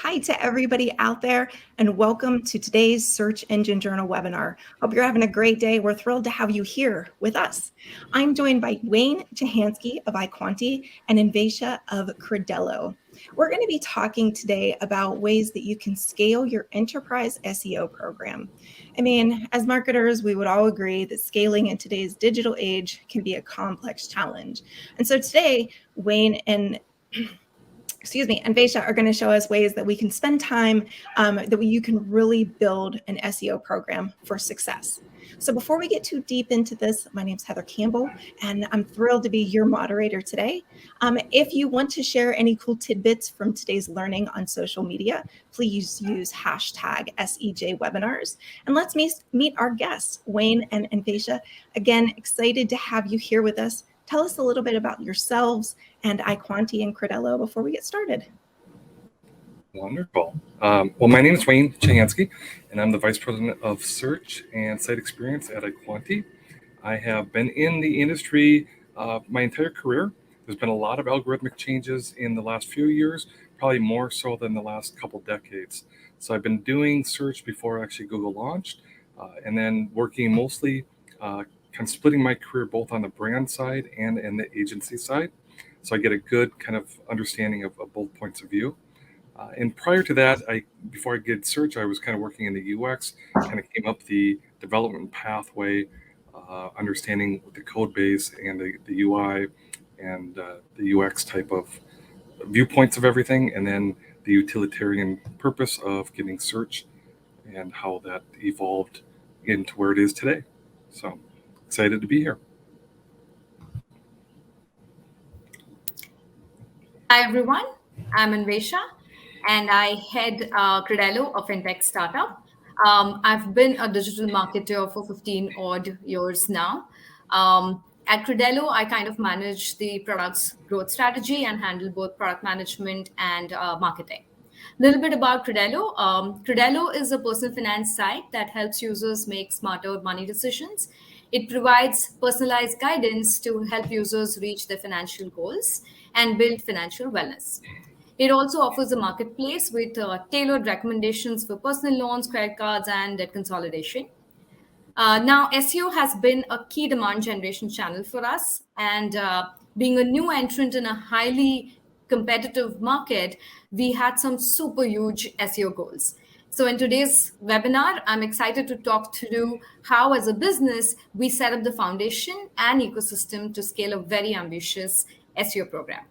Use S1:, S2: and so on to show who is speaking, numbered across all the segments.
S1: Hi to everybody out there, and welcome to today's Search Engine Journal webinar. Hope you're having a great day. We're thrilled to have you here with us. I'm joined by Wayne Jahansky of iQuanti and Invasha of Credello. We're going to be talking today about ways that you can scale your enterprise SEO program. I mean, as marketers, we would all agree that scaling in today's digital age can be a complex challenge. And so today, Wayne and Vesha are going to show us ways that we can spend time, you can really build an SEO program for success. So before we get too deep into this, my name's Heather Campbell, and I'm thrilled to be your moderator today. If you want to share any cool tidbits from today's learning on social media, please use hashtag SEJwebinars. And let's meet our guests, Wayne and Vesha. Again, excited to have you here with us. Tell us a little bit about yourselves and iQuanti and Credello before we get started.
S2: Wonderful. Well, my name is Wayne Jahansky, and I'm the Vice President of Search and Site Experience at iQuanti. I have been in the industry my entire career. There's been a lot of algorithmic changes in the last few years, probably more so than the last couple decades. So I've been doing search before actually Google launched, and then working mostly kind of splitting my career both on the brand side and in the agency side. So I get a good kind of understanding of both points of view. And prior to that, before I did search, I was kind of working in the UX, kind of came up the development pathway, understanding the code base and the UI and the UX type of viewpoints of everything, and then the utilitarian purpose of getting search and how that evolved into where it is today. So excited to be here.
S3: Hi, everyone. I'm Invasha, and I head Credello, a fintech startup. I've been a digital marketer for 15 odd years now. At Credello, I kind of manage the product's growth strategy and handle both product management and marketing. A little bit about Credello. Credello is a personal finance site that helps users make smarter money decisions. It provides personalized guidance to help users reach their financial goals and build financial wellness. It also offers a marketplace with tailored recommendations for personal loans, credit cards, and debt consolidation. Now, SEO has been a key demand generation channel for us, and being a new entrant in a highly competitive market, we had some super huge SEO goals. So in today's webinar, I'm excited to talk through how, as a business, we set up the foundation and ecosystem to scale a very ambitious SEO program.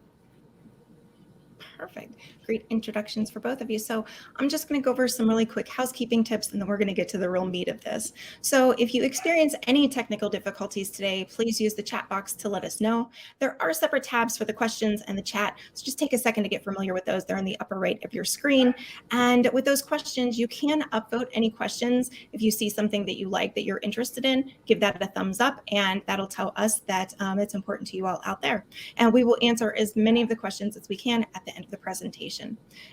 S1: Perfect. Great introductions for both of you. So I'm just going to go over some really quick housekeeping tips, and then we're going to get to the real meat of this. So if you experience any technical difficulties today, please use the chat box to let us know. There are separate tabs for the questions and the chat, so just take a second to get familiar with those. They're in the upper right of your screen. And with those questions, you can upvote any questions. If you see something that you like, that you're interested in, give that a thumbs up, and that'll tell us that it's important to you all out there. And we will answer as many of the questions as we can at the end of the presentation.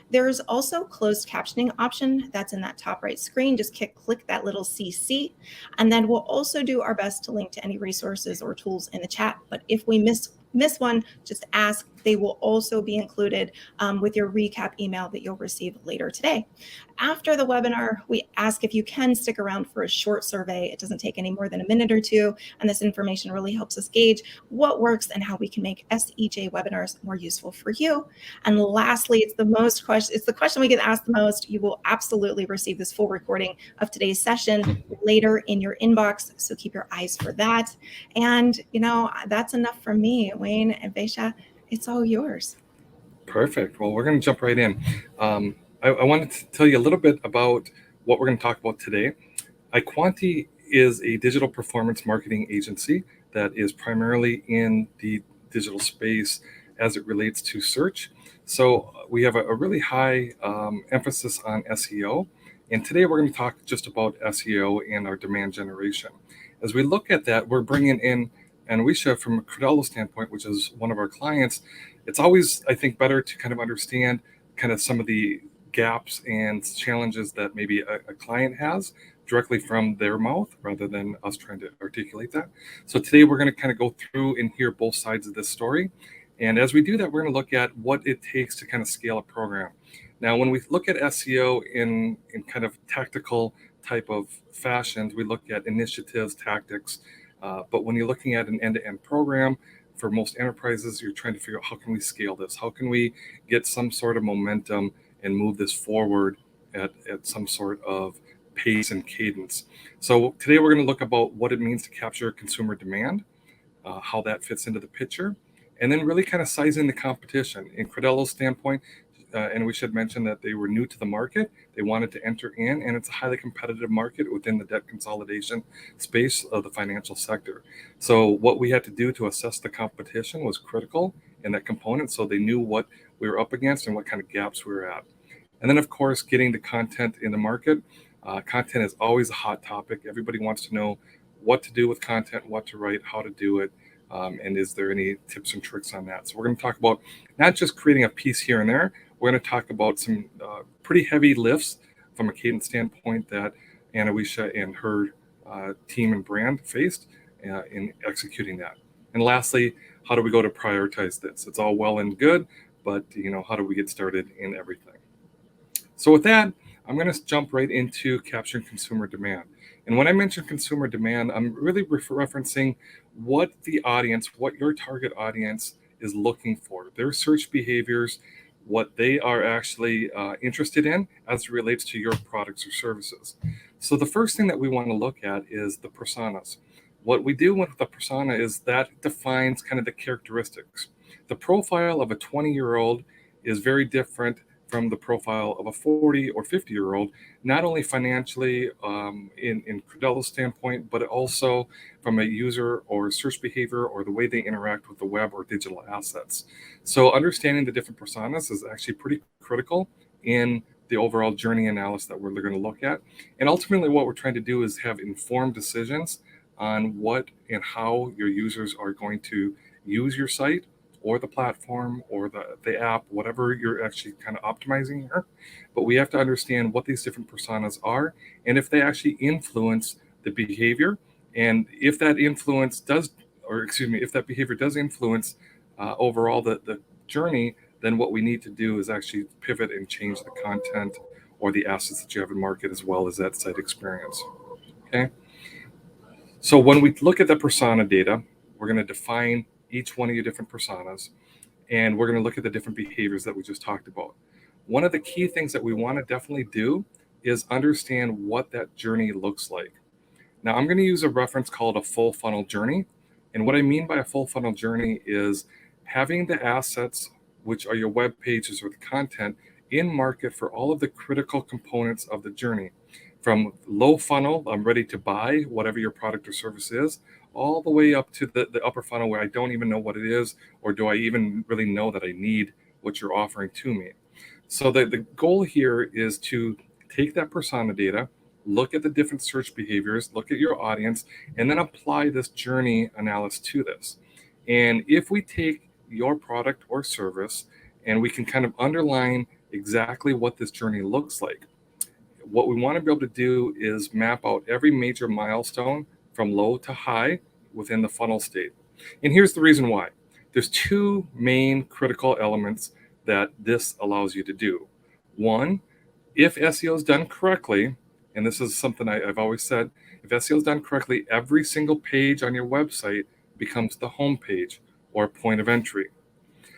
S1: There's also closed captioning option that's in that top right screen. Just click that little CC, and then we'll also do our best to link to any resources or tools in the chat. But if we miss one, just ask. They will also be included with your recap email that you'll receive later today. After the webinar, we ask if you can stick around for a short survey. It doesn't take any more than a minute or two, and this information really helps us gauge what works and how we can make SEJ webinars more useful for you. And lastly, it's the question we get asked the most. You will absolutely receive this full recording of today's session later in your inbox, so keep your eyes for that. And that's enough from me. Wayne and Vesha, it's all yours.
S2: Perfect. Well, we're going to jump right in. I wanted to tell you a little bit about what we're going to talk about today. iQuanti is a digital performance marketing agency that is primarily in the digital space as it relates to search. So we have a really high emphasis on SEO. And today we're going to talk just about SEO and our demand generation. As we look at that, we're bringing in, and we should, from a Credello standpoint, which is one of our clients, it's always, I think, better to kind of understand kind of some of the gaps and challenges that maybe a client has directly from their mouth rather than us trying to articulate that. So today we're going to kind of go through and hear both sides of this story And as we do that, we're going to look at what it takes to kind of scale a program. Now, when we look at SEO in kind of tactical type of fashions, we look at initiatives, tactics. But when you're looking at an end-to-end program, for most enterprises, you're trying to figure out how can we scale this? How can we get some sort of momentum and move this forward at some sort of pace and cadence? So today we're going to look about what it means to capture consumer demand, how that fits into the picture, and then really kind of sizing the competition. In Credelo's standpoint, and we should mention that they were new to the market. They wanted to enter in, and it's a highly competitive market within the debt consolidation space of the financial sector. So what we had to do to assess the competition was critical in that component, so they knew what we were up against and what kind of gaps we were at. And then, of course, getting the content in the market. Content is always a hot topic. Everybody wants to know what to do with content, what to write, how to do it, and is there any tips and tricks on that? So we're going to talk about not just creating a piece here and there. We're going to talk about some pretty heavy lifts from a cadence standpoint that Anawisha and her team and brand faced in executing that. And lastly, how do we go to prioritize this? It's all well and good, but how do we get started in everything? So with that, I'm going to jump right into capturing consumer demand. And when I mention consumer demand, I'm really referencing what the audience, what your target audience is looking for, their search behaviors, what they are actually interested in as it relates to your products or services. So the first thing that we want to look at is the personas. What we do with the persona is that defines kind of the characteristics. The profile of a 20-year-old is very different from the profile of a 40 or 50-year-old, not only financially in Credelo's standpoint, but also from a user or search behavior or the way they interact with the web or digital assets. So understanding the different personas is actually pretty critical in the overall journey analysis that we're going to look at. And ultimately what we're trying to do is have informed decisions on what and how your users are going to use your site or the platform or the app, whatever you're actually kind of optimizing here. But we have to understand what these different personas are and if they actually influence the behavior. And if that influence does, or excuse me, if that behavior does influence overall the journey, then what we need to do is actually pivot and change the content or the assets that you have in market as well as that site experience. Okay. So when we look at the persona data, we're going to define each one of your different personas, and we're going to look at the different behaviors that we just talked about. One of the key things that we want to definitely do is understand what that journey looks like. Now, I'm going to use a reference called a full funnel journey. And what I mean by a full funnel journey is having the assets, which are your web pages or the content, in market for all of the critical components of the journey. From low funnel, I'm ready to buy whatever your product or service is, all the way up to the upper funnel where I don't even know what it is, or do I even really know that I need what you're offering to me. So the goal here is to take that persona data, look at the different search behaviors, look at your audience, and then apply this journey analysis to this. And if we take your product or service and we can kind of underline exactly what this journey looks like, what we want to be able to do is map out every major milestone from low to high within the funnel state. And here's the reason why. There's two main critical elements that this allows you to do. One, if SEO is done correctly, and this is something I've always said, if SEO is done correctly, every single page on your website becomes the home page or point of entry.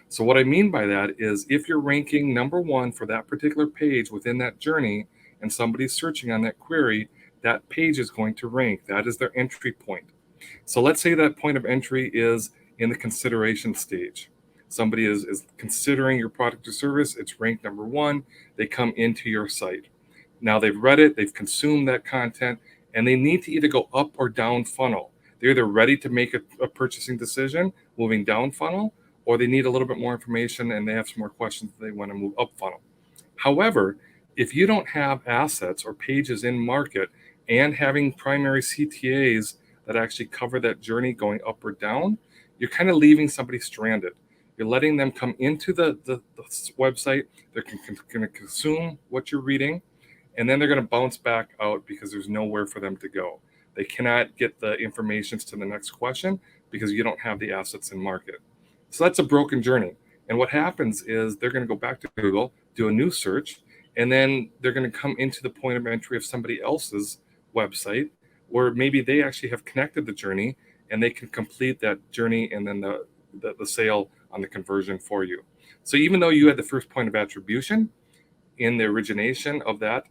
S2: So what I mean by that is if you're ranking number one for that particular page within that journey and somebody's searching on that query, that page is going to rank. That is their entry point. So let's say that point of entry is in the consideration stage. Somebody is considering your product or service. It's ranked number one. They come into your site. Now they've read it, they've consumed that content, and they need to either go up or down funnel. They're either ready to make a purchasing decision, moving down funnel, or they need a little bit more information and they have some more questions. They want to move up funnel. However, if you don't have assets or pages in market and having primary CTAs that actually cover that journey going up or down, you're kind of leaving somebody stranded. You're letting them come into the website. They're going to consume what you're reading, and then they're going to bounce back out because there's nowhere for them to go. They cannot get the information to the next question because you don't have the assets in market. So that's a broken journey. And what happens is they're going to go back to Google, do a new search, and then they're going to come into the point of entry of somebody else's website where maybe they actually have connected the journey and they can complete that journey and then the sale on the conversion for you. So even though you had the first point of attribution in the origination of that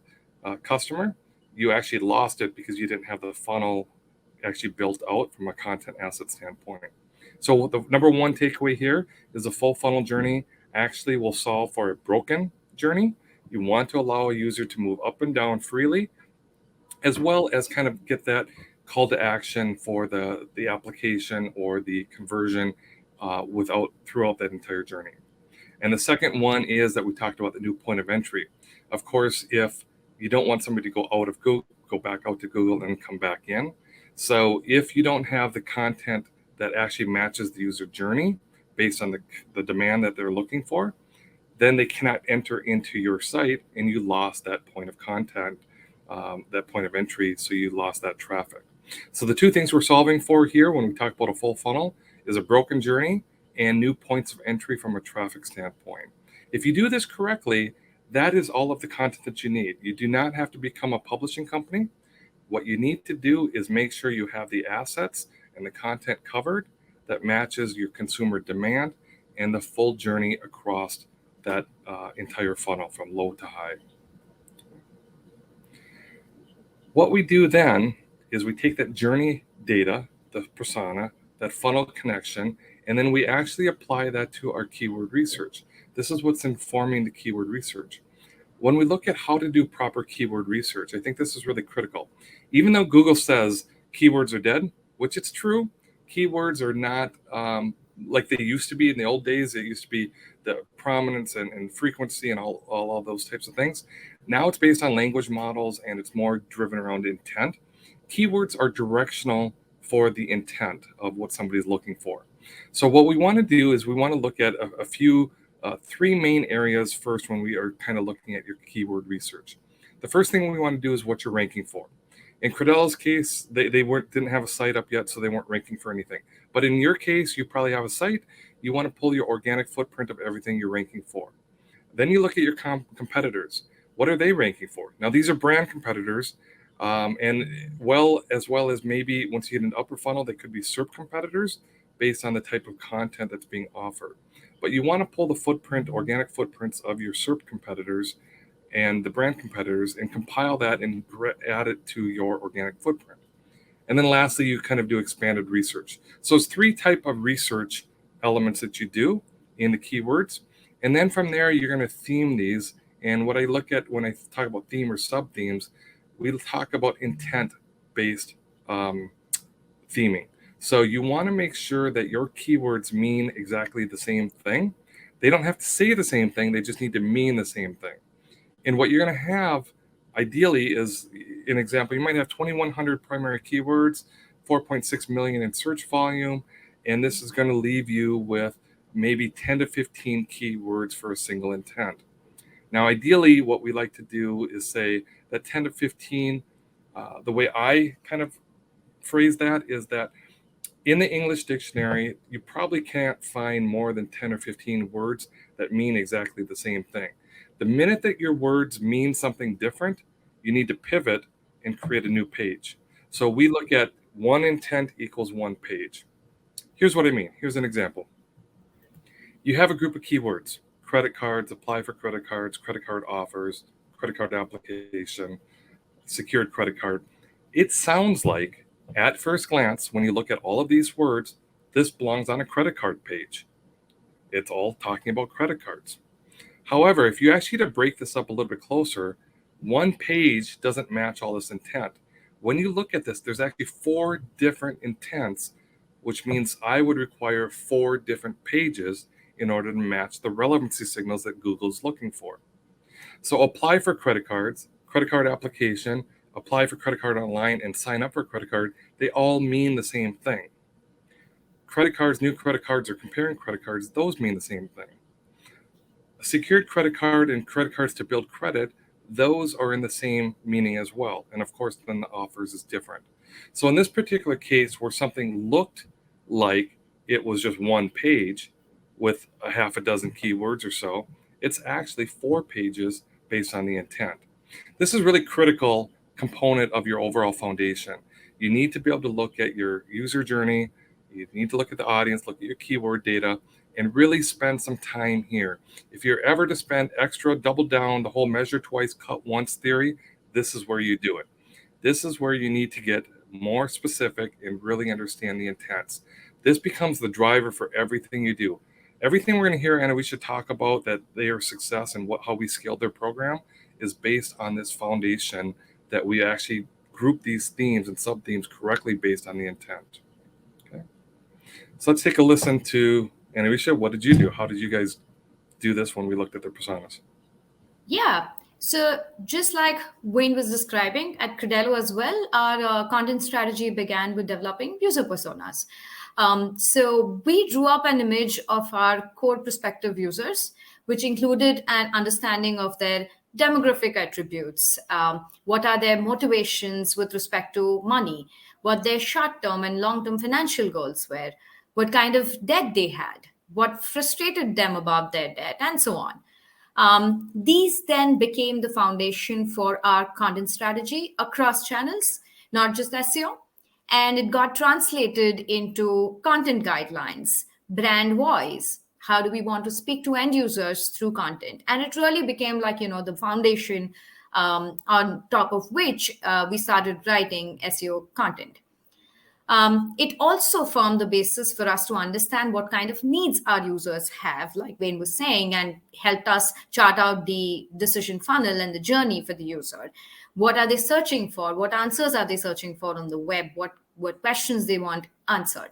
S2: customer, you actually lost it because you didn't have the funnel actually built out from a content asset standpoint. So the number one takeaway here is a full funnel journey actually will solve for a broken journey. You want to allow a user to move up and down freely, as well as kind of get that call to action for the application or the conversion throughout that entire journey. And the second one is that we talked about the new point of entry. Of course, if you don't want somebody to go out of Google, go back out to Google and come back in. So if you don't have the content that actually matches the user journey based on the demand that they're looking for, then they cannot enter into your site and you lost that point of content, that point of entry. So you lost that traffic. So the two things we're solving for here when we talk about a full funnel is a broken journey and new points of entry from a traffic standpoint. If you do this correctly, that is all of the content that you need. You do not have to become a publishing company. What you need to do is make sure you have the assets and the content covered that matches your consumer demand and the full journey across that entire funnel from low to high. What we do then is we take that journey data, the persona, that funnel connection, and then we actually apply that to our keyword research. This is what's informing the keyword research. When we look at how to do proper keyword research, I think this is really critical. Even though Google says keywords are dead, which it's true, keywords are not like they used to be in the old days. It used to be the prominence and frequency and all those types of things. Now it's based on language models and it's more driven around intent. Keywords are directional for the intent of what somebody's looking for. So what we want to do is we want to look at a few three main areas first when we are kind of looking at your keyword research. The first thing we want to do is what you're ranking for. In Credella's case, they didn't have a site up yet, so they weren't ranking for anything. But in your case, you probably have a site. You want to pull your organic footprint of everything you're ranking for. Then you look at your competitors. What are they ranking for? Now, these are brand competitors, and as well as maybe once you get an upper funnel, they could be SERP competitors based on the type of content that's being offered. But you want to pull the footprint, organic footprints of your SERP competitors and the brand competitors and compile that and add it to your organic footprint. And then lastly, you kind of do expanded research. So it's three type of research elements that you do in the keywords. And then from there, you're going to theme these. And what I look at when I talk about theme or sub-themes, we talk about intent-based theming. So you want to make sure that your keywords mean exactly the same thing. They don't have to say the same thing. They just need to mean the same thing. And what you're going to have, ideally, is an example. You might have 2,100 primary keywords, 4.6 million in search volume, and this is going to leave you with maybe 10 to 15 keywords for a single intent. Now, ideally, what we like to do is say that 10 to 15, the way I kind of phrase that is that in the English dictionary, you probably can't find more than 10 or 15 words that mean exactly the same thing. The minute that your words mean something different, you need to pivot and create a new page. So we look at one intent equals one page. Here's what I mean. Here's an example. You have a group of keywords: credit cards, apply for credit cards, credit card offers, credit card application, secured credit card. It sounds like, at first glance, when you look at all of these words, this belongs on a credit card page. It's all talking about credit cards. However, if you actually to break this up a little bit closer, one page doesn't match all this intent. When you look at this, there's actually 4 different intents, which means I would require 4 different pages in order to match the relevancy signals that Google's looking for. So apply for credit cards, credit card application, apply for credit card online, and sign up for a credit card, they all mean the same thing. Credit cards, new credit cards, or comparing credit cards, those mean the same thing. A secured credit card and credit cards to build credit, those are in the same meaning as well. And of course, then the offers is different. So in this particular case, where something looked like it was just one page, with a half a dozen keywords or so. It's actually 4 pages based on the intent. This is really critical component of your overall foundation. You need to be able to look at your user journey. You need to look at the audience, look at your keyword data, and really spend some time here. If you're ever to spend extra, double down the whole measure twice, cut once theory, this is where you do it. This is where you need to get more specific and really understand the intents. This becomes the driver for everything you do. Everything we're going to hear, Anna, we should talk about that their success and how we scaled their program is based on this foundation that we actually group these themes and sub-themes correctly based on the intent. Okay. So let's take a listen to Anavisha. What did you do? How did you guys do this when we looked at their personas?
S3: Yeah. So just like Wayne was describing at Credello as well, our content strategy began with developing user personas. So we drew up an image of our core prospective users, which included an understanding of their demographic attributes, what are their motivations with respect to money, what their short-term and long-term financial goals were, what kind of debt they had, what frustrated them about their debt, and so on. These then became the foundation for our content strategy across channels, not just SEO. And it got translated into content guidelines, brand voice. How do we want to speak to end users through content? And it really became like, the foundation on top of which we started writing SEO content. It also formed the basis for us to understand what kind of needs our users have, like Wayne was saying, and helped us chart out the decision funnel and the journey for the user. What are they searching for? What answers are they searching for on the web? What questions they want answered?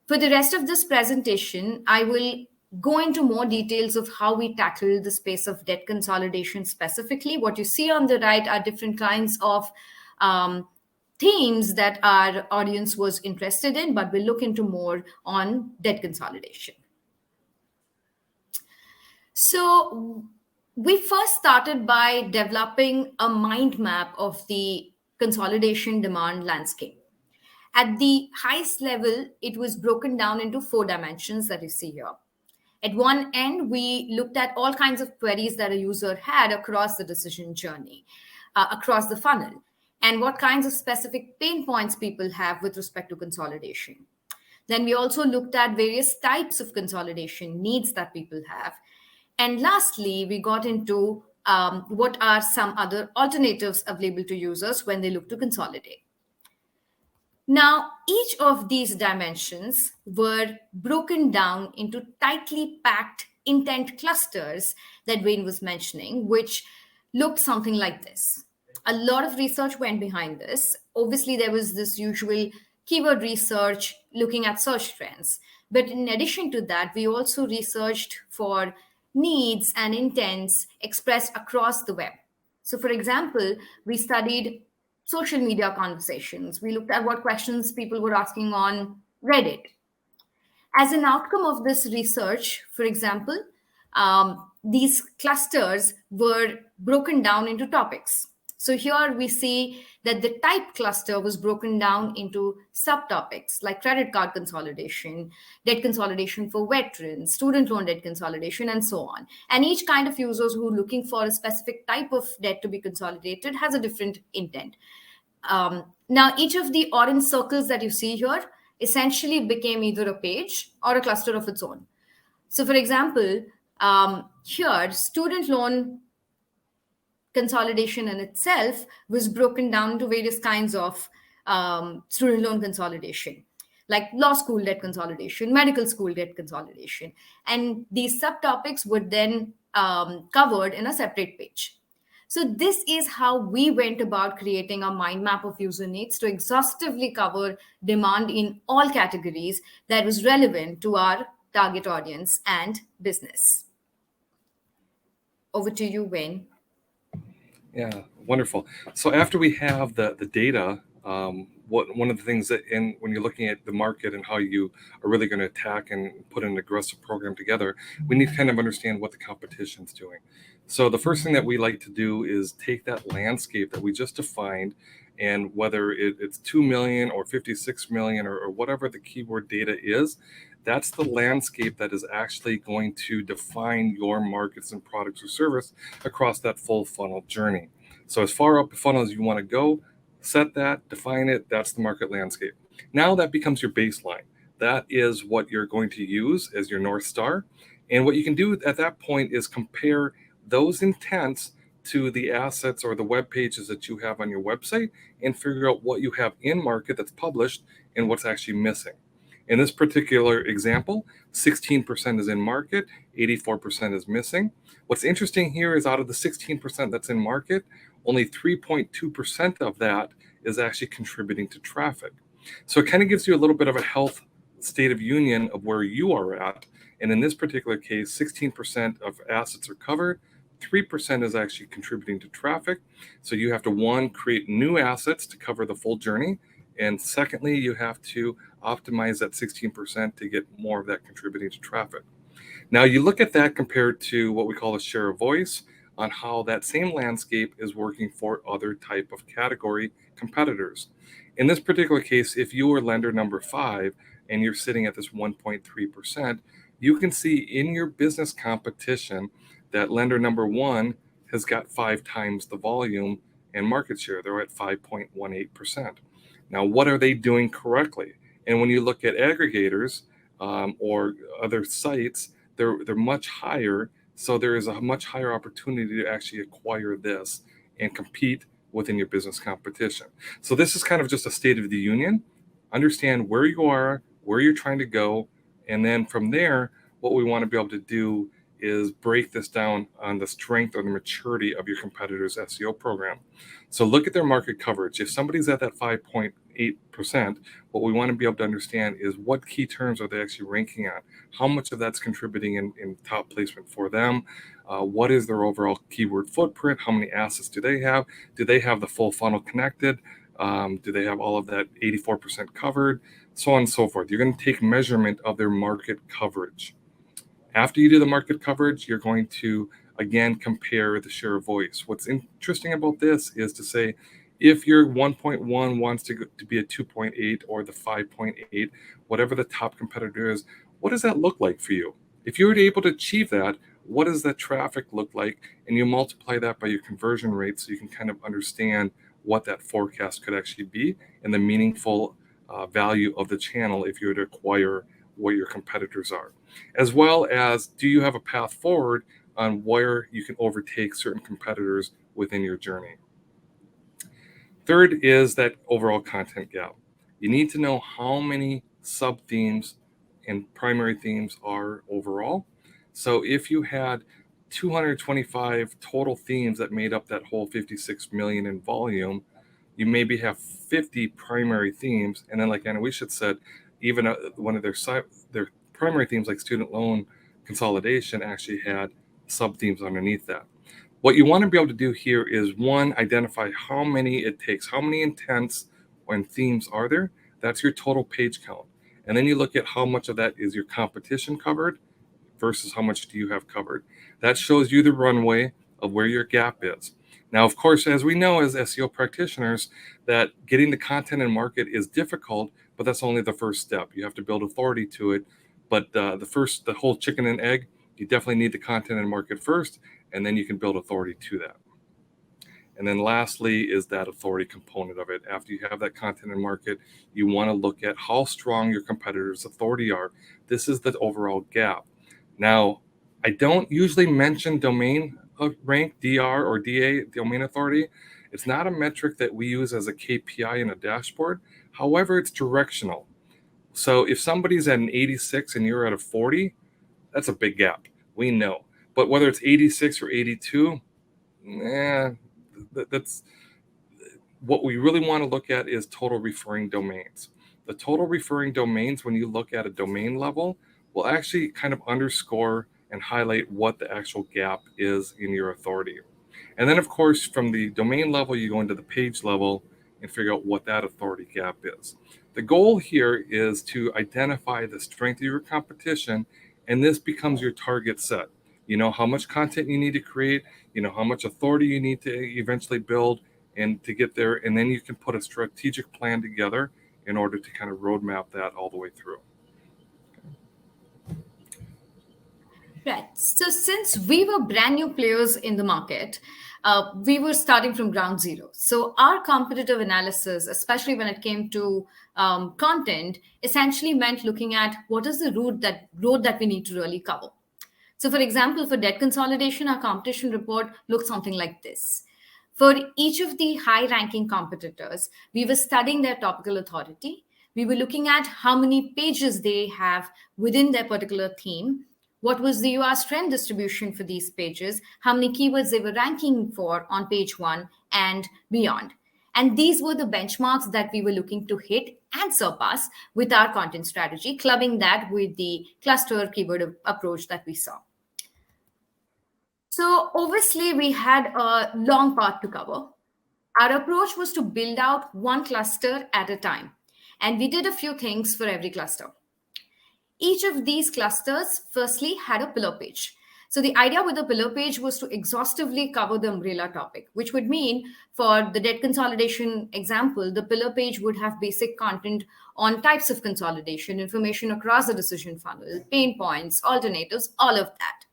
S3: For the rest of this presentation, I will go into more details of how we tackle the space of debt consolidation specifically. What you see on the right are different kinds of themes that our audience was interested in, but we'll look into more on debt consolidation. So we first started by developing a mind map of the consolidation demand landscape. At the highest level, it was broken down into 4 dimensions that you see here. At one end, we looked at all kinds of queries that a user had across the decision journey, across the funnel, and what kinds of specific pain points people have with respect to consolidation. Then we also looked at various types of consolidation needs that people have. And lastly, we got into what are some other alternatives available to users when they look to consolidate. Now, each of these dimensions were broken down into tightly packed intent clusters that Wayne was mentioning, which looked something like this. A lot of research went behind this. Obviously, there was this usual keyword research looking at search trends. But in addition to that, we also researched for needs and intents expressed across the web. So, for example, we studied social media conversations. We looked at what questions people were asking on Reddit. As an outcome of this research, for example, these clusters were broken down into topics. So here we see that the type cluster was broken down into subtopics like credit card consolidation, debt consolidation for veterans, student loan debt consolidation, and so on. And each kind of users who are looking for a specific type of debt to be consolidated has a different intent. Now, each of the orange circles that you see here essentially became either a page or a cluster of its own. So, for example, here, student loan consolidation in itself was broken down into various kinds of student loan consolidation, like law school debt consolidation, medical school debt consolidation. And these subtopics were then covered in a separate page. So this is how we went about creating a mind map of user needs to exhaustively cover demand in all categories that was relevant to our target audience and business. Over to you, Wayne.
S2: Yeah, wonderful. So after we have the data, one of the things that when you're looking at the market and how you are really going to attack and put an aggressive program together, we need to kind of understand what the competition's doing. So the first thing that we like to do is take that landscape that we just defined And whether it's 2 million or 56 million or whatever the keyword data is, that's the landscape that is actually going to define your markets and products or service across that full funnel journey. So as far up the funnel as you want to go, set that, define it, that's the market landscape. Now that becomes your baseline. That is what you're going to use as your North Star. And what you can do at that point is compare those intents to the assets or the web pages that you have on your website and figure out what you have in market that's published and what's actually missing. In this particular example, 16% is in market, 84% is missing. What's interesting here is out of the 16% that's in market, only 3.2% of that is actually contributing to traffic. So it kind of gives you a little bit of a health state of union of where you are at. And in this particular case, 16% of assets are covered, 3% is actually contributing to traffic. So you have to, one, create new assets to cover the full journey. And secondly, you have to optimize that 16% to get more of that contributing to traffic. Now you look at that compared to what we call a share of voice on how that same landscape is working for other type of category competitors. In this particular case, if you are lender number 5 and you're sitting at this 1.3%, you can see in your business competition that lender number 1 has got 5 times the volume and market share. They're at 5.18%. Now, what are they doing correctly? And when you look at aggregators or other sites, they're much higher. So there is a much higher opportunity to actually acquire this and compete within your business competition. So this is kind of just a state of the union. Understand where you are, where you're trying to go, and then from there, what we want to be able to do is break this down on the strength or the maturity of your competitor's SEO program. So look at their market coverage. If somebody's at that 5.8%, what we want to be able to understand is what key terms are they actually ranking on? How much of that's contributing in top placement for them? What is their overall keyword footprint? How many assets do they have? Do they have the full funnel connected? Do they have all of that 84% covered? So on and so forth. You're going to take measurement of their market coverage. After you do the market coverage, you're going to, again, compare the share of voice. What's interesting about this is to say, if your 1.1 wants to be a 2.8 or the 5.8, whatever the top competitor is, what does that look like for you? If you were able to achieve that, what does that traffic look like? And you multiply that by your conversion rate so you can kind of understand what that forecast could actually be and the meaningful value of the channel if you were to acquire what your competitors are, as well as do you have a path forward on where you can overtake certain competitors within your journey. Third is that overall content gap. You need to know how many sub themes and primary themes are overall. So if you had 225 total themes that made up that whole 56 million in volume, you maybe have 50 primary themes. And then like Anawisha said, even one of their primary themes like student loan consolidation actually had sub themes underneath that. What you want to be able to do here is, one, identify how many it takes, how many intents and themes are there. That's your total page count. And then you look at how much of that is your competition covered versus how much do you have covered. That shows you the runway of where your gap is. Now, of course, as we know as SEO practitioners, that getting the content and market is difficult, but that's only the first step. You have to build authority to it. But the whole chicken and egg, you definitely need the content and market first, and then you can build authority to that. And then lastly is that authority component of it. After you have that content and market, you want to look at how strong your competitors' authority are. This is the overall gap. Now, I don't usually mention domain rank, DR or DA, domain authority. It's not a metric that we use as a KPI in a dashboard. However, it's directional. So if somebody's at an 86 and you're at a 40, that's a big gap. We know. But whether it's 86 or 82, that's what we really want to look at is total referring domains. The total referring domains, when you look at a domain level, will actually kind of underscore and highlight what the actual gap is in your authority. And then, of course, from the domain level, you go into the page level and figure out what that authority gap is. The goal here is to identify the strength of your competition, and this becomes your target set. You know how much content you need to create, you know how much authority you need to eventually build, and to get there. And then you can put a strategic plan together in order to kind of roadmap that all the way through.
S3: Right. So since we were brand new players in the market, we were starting from ground zero. So our competitive analysis, especially when it came to content, essentially meant looking at what is the road that we need to really cover. So, for example, for debt consolidation, our competition report looked something like this. For each of the high ranking competitors, we were studying their topical authority. We were looking at how many pages they have within their particular theme. What was the UR strength distribution for these pages? How many keywords they were ranking for on page one and beyond. And these were the benchmarks that we were looking to hit and surpass with our content strategy, clubbing that with the cluster keyword approach that we saw. So, obviously, we had a long path to cover. Our approach was to build out one cluster at a time. And we did a few things for every cluster. Each of these clusters, firstly, had a pillar page. So the idea with the pillar page was to exhaustively cover the umbrella topic, which would mean for the debt consolidation example, the pillar page would have basic content on types of consolidation, information across the decision funnel, pain points, alternatives, all of that.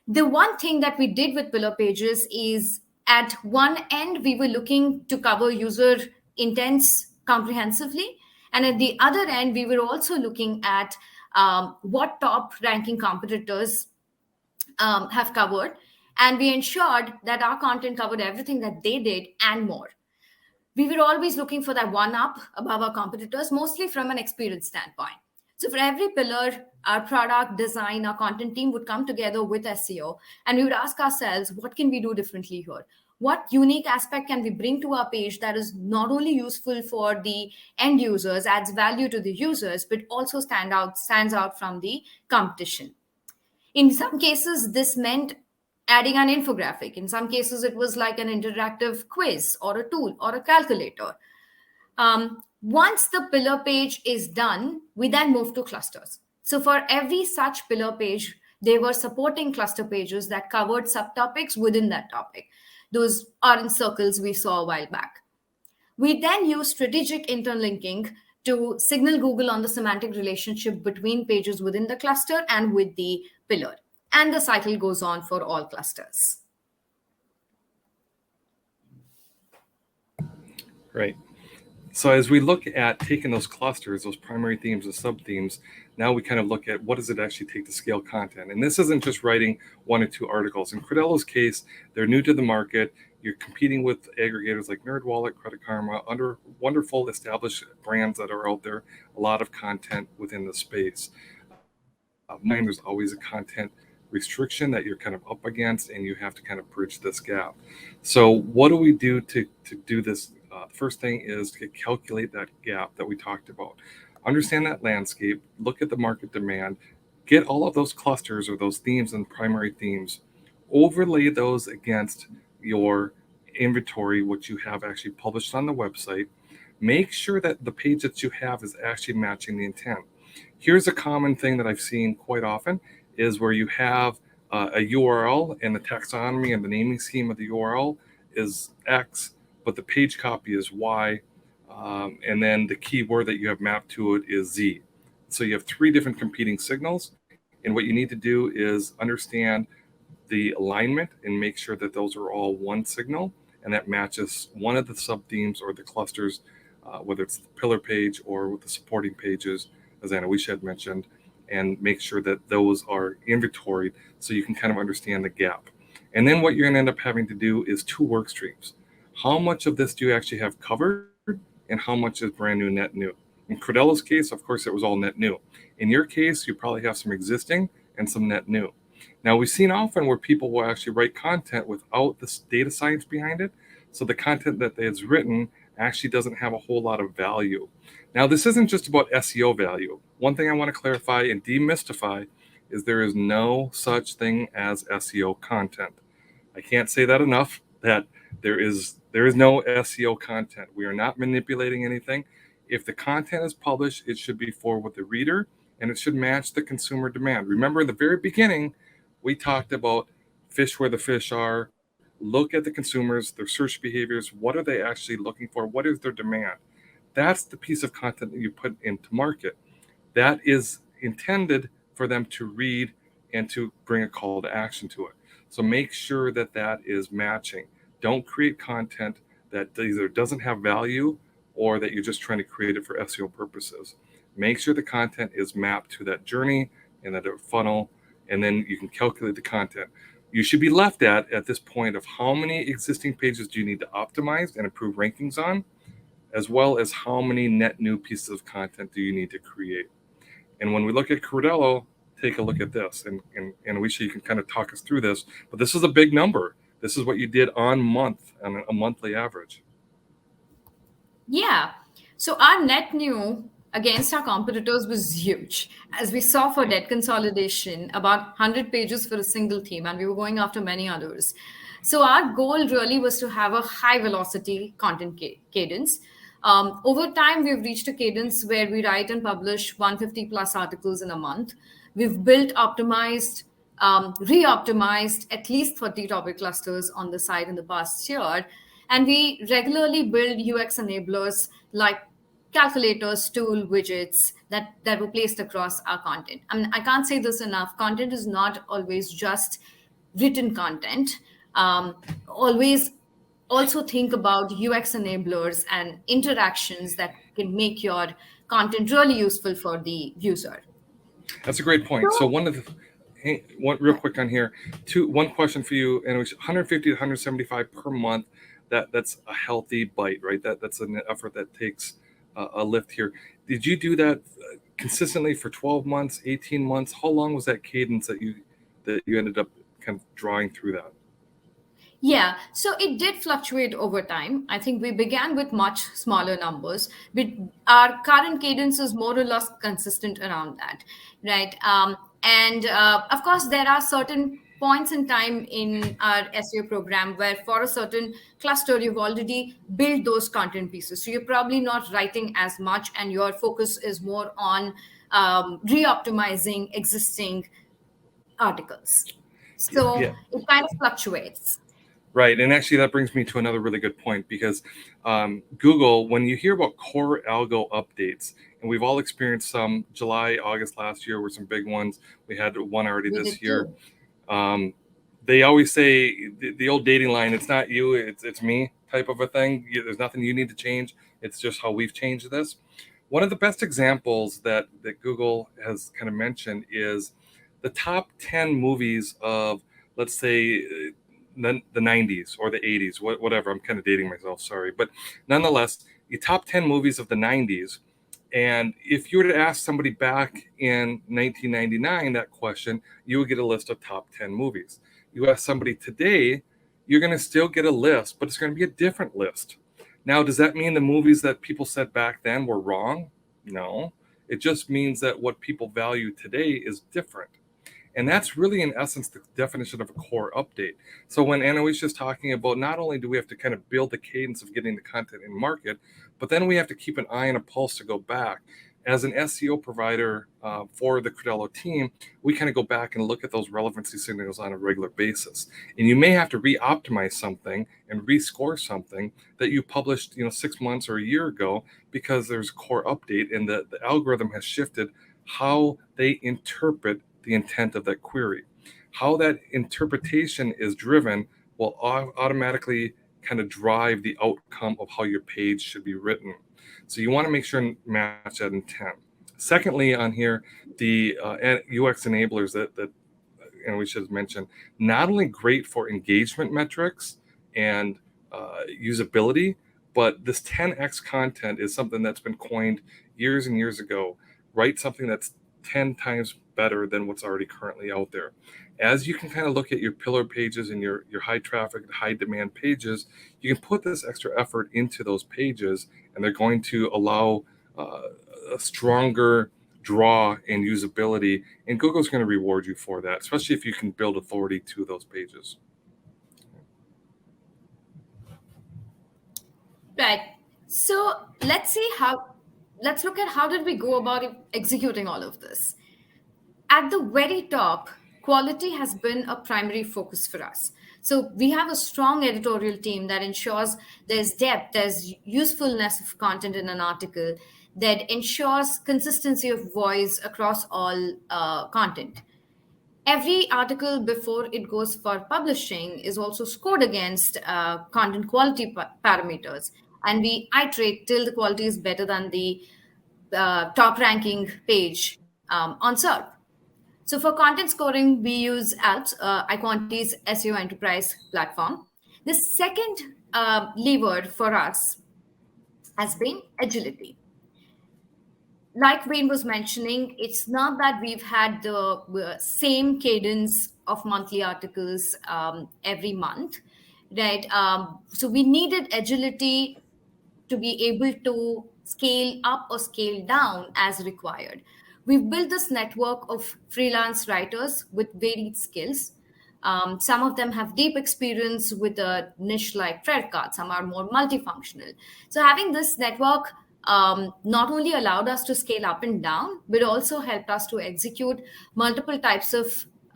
S3: The one thing that we did with pillar pages is at one end, we were looking to cover user intents comprehensively. And at the other end, we were also looking at what top ranking competitors have covered. And we ensured that our content covered everything that they did and more. We were always looking for that one up above our competitors, mostly from an experience standpoint. So for every pillar, our product design, our content team would come together with SEO, and we would ask ourselves, what can we do differently here? What unique aspect can we bring to our page that is not only useful for the end users, adds value to the users, but also stands out from the competition? In some cases, this meant adding an infographic. In some cases, it was like an interactive quiz or a tool or a calculator. Once the pillar page is done, we then move to clusters. So for every such pillar page, there were supporting cluster pages that covered subtopics within that topic. Those orange circles we saw a while back. We then use strategic interlinking to signal Google on the semantic relationship between pages within the cluster and with the pillar. And the cycle goes on for all clusters.
S2: Right. So as we look at taking those clusters, those primary themes and sub-themes, now we kind of look at what does it actually take to scale content. And this isn't just writing one or two articles. In Credello's case, they're new to the market. You're competing with aggregators like NerdWallet, Credit Karma, under wonderful established brands that are out there, a lot of content within the space. There's always a content restriction that you're kind of up against, and you have to kind of bridge this gap. So what do we do to do this? The first thing is to calculate that gap that we talked about. Understand that landscape, look at the market demand, get all of those clusters or those themes and primary themes, overlay those against your inventory, which you have actually published on the website. Make sure that the page that you have is actually matching the intent. Here's a common thing that I've seen quite often is where you have a URL and the taxonomy and the naming scheme of the URL is X, but the page copy is Y, and then the keyword that you have mapped to it is Z. So you have three different competing signals, and what you need to do is understand the alignment and make sure that those are all one signal, and that matches one of the sub-themes or the clusters, whether it's the pillar page or with the supporting pages, as Anawisha had mentioned, and make sure that those are inventoried so you can kind of understand the gap. And then what you're going to end up having to do is two work streams. How much of this do you actually have covered, and how much is brand new, net new? In Credello's case, of course, it was all net new. In your case, you probably have some existing and some net new. Now, we've seen often where people will actually write content without this data science behind it. So the content that is written actually doesn't have a whole lot of value. Now, this isn't just about SEO value. One thing I want to clarify and demystify is there is no such thing as SEO content. I can't say that enough, that there is no SEO content. We are not manipulating anything. If the content is published, it should be for the reader, and it should match the consumer demand. Remember, in the very beginning, we talked about fish where the fish are, look at the consumers, their search behaviors. What are they actually looking for? What is their demand? That's the piece of content that you put into market. That is intended for them to read and to bring a call to action to it. So make sure that that is matching. Don't create content that either doesn't have value or that you're just trying to create it for SEO purposes. Make sure the content is mapped to that journey and that funnel, and then you can calculate the content. You should be left at this point of how many existing pages do you need to optimize and improve rankings on, as well as how many net new pieces of content do you need to create. And when we look at Cordello, take a look at this, and Alicia, you can kind of talk us through this, but this is a big number. This is what you did on a monthly average.
S3: Yeah. So our net new against our competitors was huge. As we saw for debt consolidation, about 100 pages for a single theme, and we were going after many others. So our goal really was to have a high velocity content cadence. Over time, we've reached a cadence where we write and publish 150 plus articles in a month. We've built, optimized, re-optimized at least 30 topic clusters on the site in the past year. And we regularly build UX enablers like calculators, tool widgets that were placed across our content. I mean, I can't say this enough. Content is not always just written content. Always also think about UX enablers and interactions that can make your content really useful for the user.
S2: That's a great point. So real quick on here, one question for you, and it was 150 to 175 per month. That's a healthy bite, right? That's an effort that takes a lift here. Did you do that consistently for 12 months, 18 months? How long was that cadence that you ended up kind of drawing through that?
S3: Yeah, so it did fluctuate over time. I think we began with much smaller numbers, but our current cadence is more or less consistent around that, right? Of course, there are certain points in time in our SEO program where for a certain cluster, you've already built those content pieces. So you're probably not writing as much and your focus is more on re-optimizing existing articles. So
S2: Yeah.
S3: it kind of fluctuates.
S2: Right. And actually, that brings me to another really good point, because Google, when you hear about core algo updates, and we've all experienced some July, August last year were some big ones. We had one already this year. They always say the old dating line, it's not you, it's me type of a thing. There's nothing you need to change. It's just how we've changed this. One of the best examples that Google has kind of mentioned is the top 10 movies of, let's say, the 90s or the 80s, whatever. I'm kind of dating myself, sorry. But nonetheless, the top 10 movies of the 90s. And if you were to ask somebody back in 1999 that question, you would get a list of top 10 movies. You ask somebody today, you're going to still get a list, but it's going to be a different list. Now, does that mean the movies that people said back then were wrong? No. It just means that what people value today is different. And that's really, in essence, the definition of a core update. So when Anna was just talking about, not only do we have to kind of build the cadence of getting the content in market, but then we have to keep an eye and a pulse to go back. As an SEO provider for the Cordello team, we kind of go back and look at those relevancy signals on a regular basis. And you may have to re-optimize something and rescore something that you published 6 months or a year ago, because there's a core update and the algorithm has shifted how they interpret the intent of that query. How that interpretation is driven will automatically kind of drive the outcome of how your page should be written. So you want to make sure and match that intent. Secondly, on here, the UX enablers that we should have mentioned, not only great for engagement metrics and usability, but this 10x content is something that's been coined years and years ago. Write something that's 10 times better than what's already currently out there. As you can kind of look at your pillar pages and your high traffic, high demand pages, you can put this extra effort into those pages, and they're going to allow a stronger draw and usability. And Google's going to reward you for that, especially if you can build authority to those pages.
S3: Right. So let's look at how did we go about executing all of this. At the very top, quality has been a primary focus for us. So we have a strong editorial team that ensures there's depth, there's usefulness of content in an article, that ensures consistency of voice across all content. Every article before it goes for publishing is also scored against content quality parameters, and we iterate till the quality is better than the top ranking page on SERP. So for content scoring, we use ALPS, iQuantity's SEO enterprise platform. The second lever for us has been agility. Like Wayne was mentioning, it's not that we've had the same cadence of monthly articles every month, right? So we needed agility to be able to scale up or scale down as required. We've built this network of freelance writers with varied skills. Some of them have deep experience with a niche like credit card, some are more multifunctional. So, having this network not only allowed us to scale up and down, but also helped us to execute multiple types of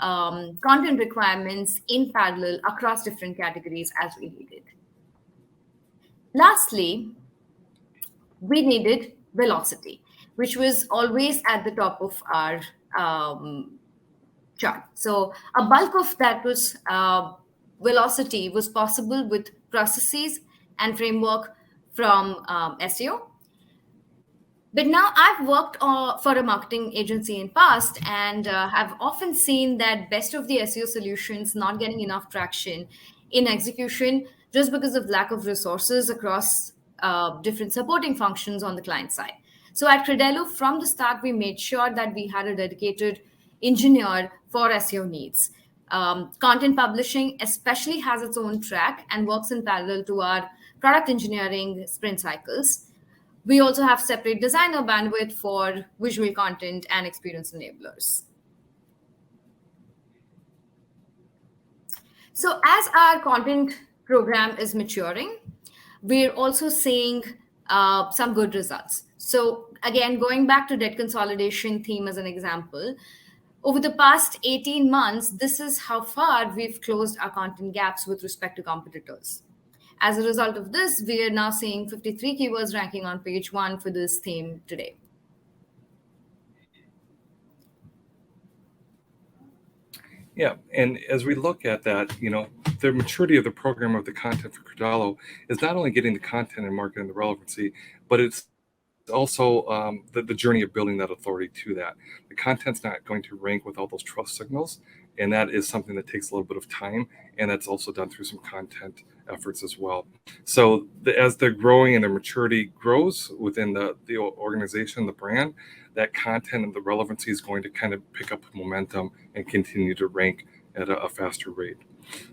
S3: content requirements in parallel across different categories as we needed. Lastly, we needed velocity, which was always at the top of our chart. So a bulk of that was velocity was possible with processes and framework from SEO. But now I've worked for a marketing agency in past and have often seen that best of the SEO solutions not getting enough traction in execution just because of lack of resources across different supporting functions on the client side. So at Credello, from the start, we made sure that we had a dedicated engineer for SEO needs. Content publishing especially has its own track and works in parallel to our product engineering sprint cycles. We also have separate designer bandwidth for visual content and experience enablers. So as our content program is maturing, we're also seeing some good results. So again, going back to debt consolidation theme as an example, over the past 18 months, this is how far we've closed our content gaps with respect to competitors. As a result of this, we are now seeing 53 keywords ranking on page 1 for this theme today.
S2: Yeah, and as we look at that, the maturity of the program of the content for Credello is not only getting the content and marketing the relevancy, but it's also the journey of building that authority to that. The content's not going to rank without those trust signals, and that is something that takes a little bit of time, and that's also done through some content efforts as well. So as they're growing and their maturity grows within the organization, the brand, that content and the relevancy is going to kind of pick up momentum and continue to rank at a faster rate.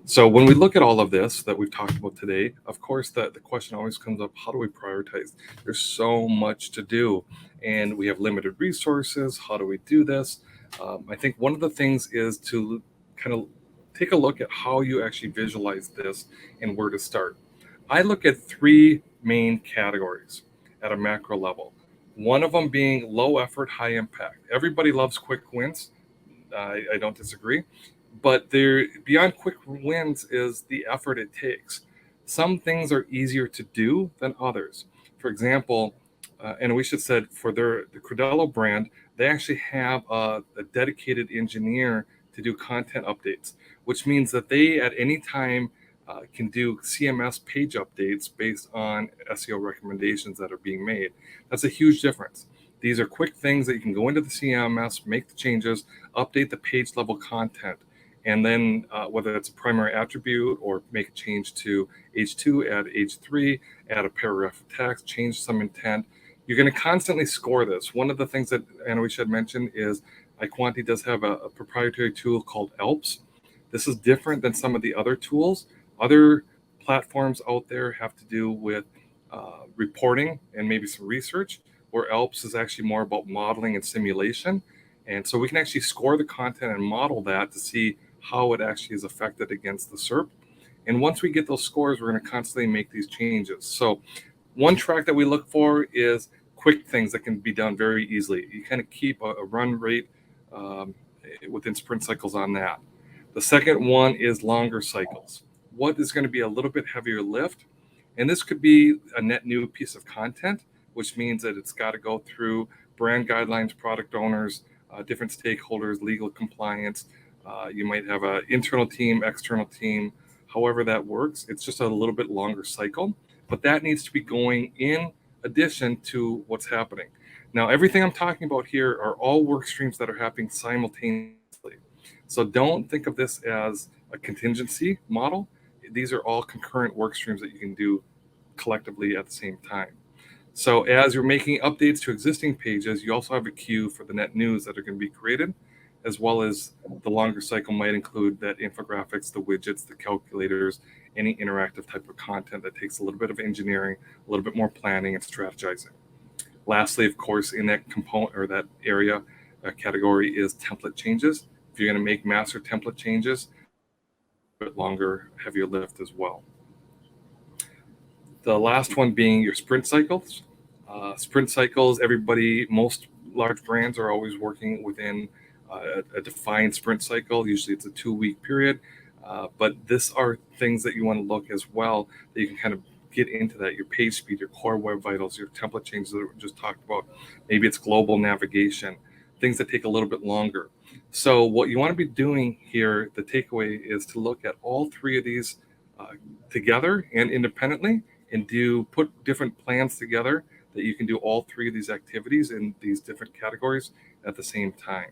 S2: So when we look at all of this that we've talked about today, of course, the question always comes up, how do we prioritize? There's so much to do, and we have limited resources. How do we do this? I think one of the things is to kind of take a look at how you actually visualize this and where to start. I look at 3 main categories at a macro level. One of them being low effort, high impact. Everybody loves quick wins. I don't disagree. But beyond quick wins is the effort it takes. Some things are easier to do than others. For example, and we should said for the Credello brand, they actually have a dedicated engineer to do content updates, which means that they at any time can do CMS page updates based on SEO recommendations that are being made. That's a huge difference. These are quick things that you can go into the CMS, make the changes, update the page level content, and then whether it's a primary attribute or make a change to H2, add H3, add a paragraph of text, change some intent. You're going to constantly score this. One of the things that Anna should mention is iQuanti does have a proprietary tool called ALPS. This is different than some of the other tools. Other platforms out there have to do with reporting and maybe some research, where ALPS is actually more about modeling and simulation. And so we can actually score the content and model that to see how it actually is affected against the SERP. And once we get those scores, we're going to constantly make these changes. So one track that we look for is quick things that can be done very easily. You kind of keep a run rate within sprint cycles on that. The second one is longer cycles. what is going to be a little bit heavier lift. And this could be a net new piece of content, which means that it's got to go through brand guidelines, product owners, different stakeholders, legal compliance. You might have an internal team, external team, however that works. It's just a little bit longer cycle, but that needs to be going in addition to what's happening. Now, everything I'm talking about here are all work streams that are happening simultaneously. So don't think of this as a contingency model. These are all concurrent work streams that you can do collectively at the same time. So as you're making updates to existing pages, you also have a queue for the net news that are going to be created, as well as the longer cycle might include that infographics, the widgets, the calculators, any interactive type of content that takes a little bit of engineering, a little bit more planning and strategizing. Lastly, of course, in that component or that area category is template changes. If you're going to make master template changes, a bit longer, heavier lift as well. The last one being your sprint cycles. Sprint cycles, most large brands are always working within a defined sprint cycle. Usually it's a 2-week period, but these are things that you want to look as well, that you can kind of get into that, your page speed, your core web vitals, your template changes that we just talked about. Maybe it's global navigation, things that take a little bit longer. So what you want to be doing here, the takeaway is to look at all three of these together and independently, and put different plans together that you can do all three of these activities in these different categories at the same time.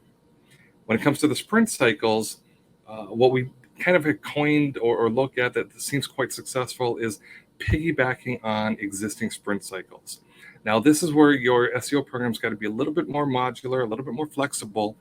S2: When it comes to the sprint cycles, what we kind of had coined or look at that seems quite successful is piggybacking on existing sprint cycles. Now, this is where your SEO program's got to be a little bit more modular, a little bit more flexible,